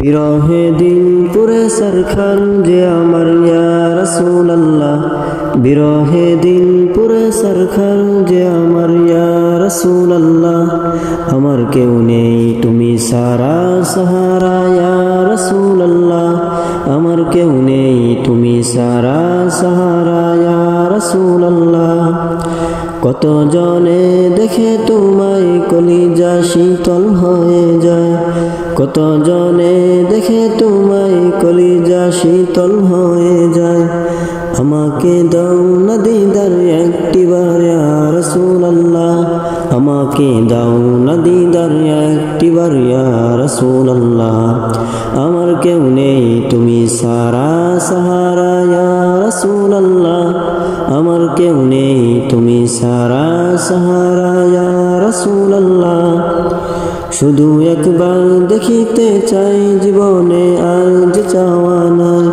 বিরহে দিল পুরে সরখান যে আমার ইয়া রাসূলুল্লাহ, বিরহে দিল পুরে সরখান যে আমার ইয়া রাসূলুল্লাহ। আমার কেউ নেই তুমি সারা সাহারা ইয়া রাসূলুল্লাহ, আমার কেউ নেই তুমি সারা সাহারা ইয়া রাসূলুল্লাহ। কত জনে দেখে তোমায় কলিজা শীতল হয়ে যায়, কত জনে দেখে তোমায় কলিজা শীতল হয়ে যায়। আমাকে দাও না দিদার একটিবার ইয়া রাসূলুল্লাহ, আমাকে দাও না দিদার একটিবার ইয়া রাসূলুল্লাহ। আমার কেউ নেই তুমি সারা সাহারা ইয়া রাসূলুল্লাহ, আমার কেউ নেই তুমি সারা সাহারা ইয়া রাসূলুল্লাহ। শুধু একবার দেখিতে চাই জীবনে আর যে চাওয়া নাই,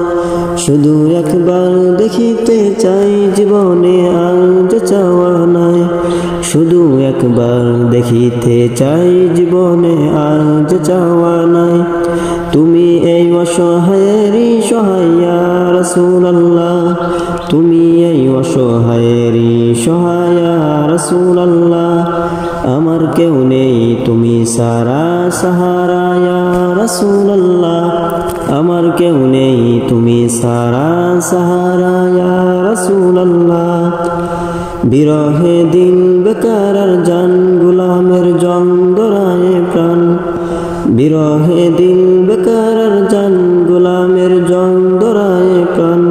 শুধু একবার দেখিতে চাই জীবনে আর যে চাওয়া নাই, শুধু একবার দেখিতে চাই জীবনে আর যে চাওয়া নাই। তুমি এই অসহায়েরই সহায় ইয়া রাসূলুল্লাহ, তুমি এই অসহায়েরই সহায় ইয়া রাসূলুল্লাহ। আমার কেউ নেই তুমি সারা সাহারা ইয়া রাসূলুল্লাহ, আমার কেউ নেই তুমি সারা সাহারা ইয়া রাসূলুল্লাহ। বিরহে দিন বেকারার জান গোলামের জং ধরায় প্রাণ, বিরহে দিন বেকারার জান গোলামের জং ধরায় প্রাণ,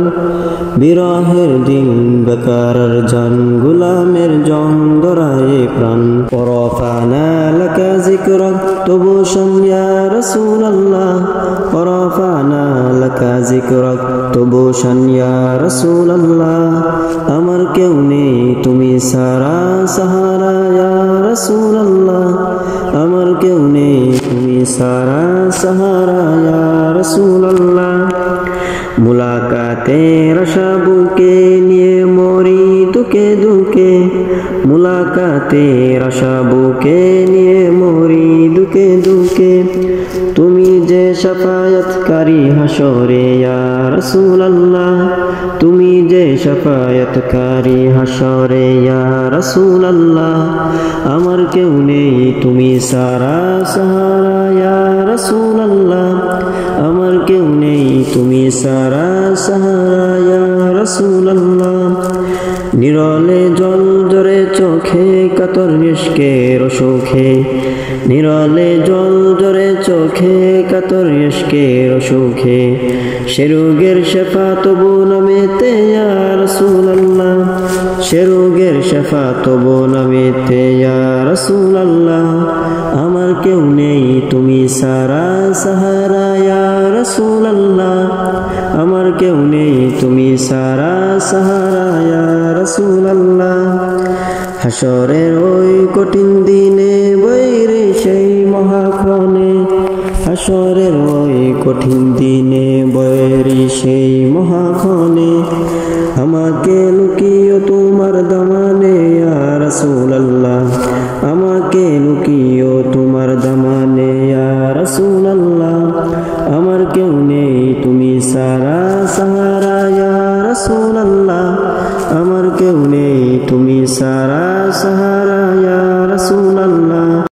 বিরহের দিন বেকারার জান গোলামের জং ধরায় প্রাণ। ওয়ারাফানা লাকা যিকরাক তুবশান ইয়া রাসূলুল্লাহ, ওয়ারাফানা লাকা যিকরাক তুবশান ইয়া রাসূলুল্লাহ। আমার কেউ নেই তুমি সারা সাহারা ইয়া রাসূলুল্লাহ, আমার কেউ নেই তুমি সারা সাহারা ইয়া রাসূলুল্লাহ। মুলাকাতের আশা বুকে নিয়ে মরি দুকে দুকে, মুলাকাতের আশা বুকে নিয়ে মরি দুকে দুকে। তুমি যে শাফায়াতকারী হাসরে ইয়া রাসূলুল্লাহ, তুমি যে শাফায়াতকারী হাসরে ইয়া রাসূলুল্লাহ। আমার কেউ নেই তুমি সারা সাহারা ইয়া রাসূলুল্লাহ, আমার কেউ নেই তুমি সারা সাহারা ইয়া রাসূলুল্লাহ। নিরলে জল জরে চোখে কাতর ইশকের সুখে, নিরলে জল জরে চোখে কাতর ইশকের সুখে। সে রোগের শেফা তবু নামেতে ইয়া রাসূলুল্লাহ, সে রোগের শেফা তবু নামেতে ইয়া রাসূলুল্লাহ। আমার কেউ নেই তুমি সারা সাহারা ইয়া রাসূলুল্লাহ, আমার কেউ নেই তুমি সারা সাহারা ইয়া রাসূলুল্লাহ। হাসরের ওই কঠিন দিনে বৈরে সেই মহাক্ষণে, হাসরের ওই কঠিন দিনে বৈরি সেই মহাক্ষণে। আমাকে লুকিও তোমার দামানে ইয়া রাসূলুল্লাহ, আমাকে লুকিও তোমার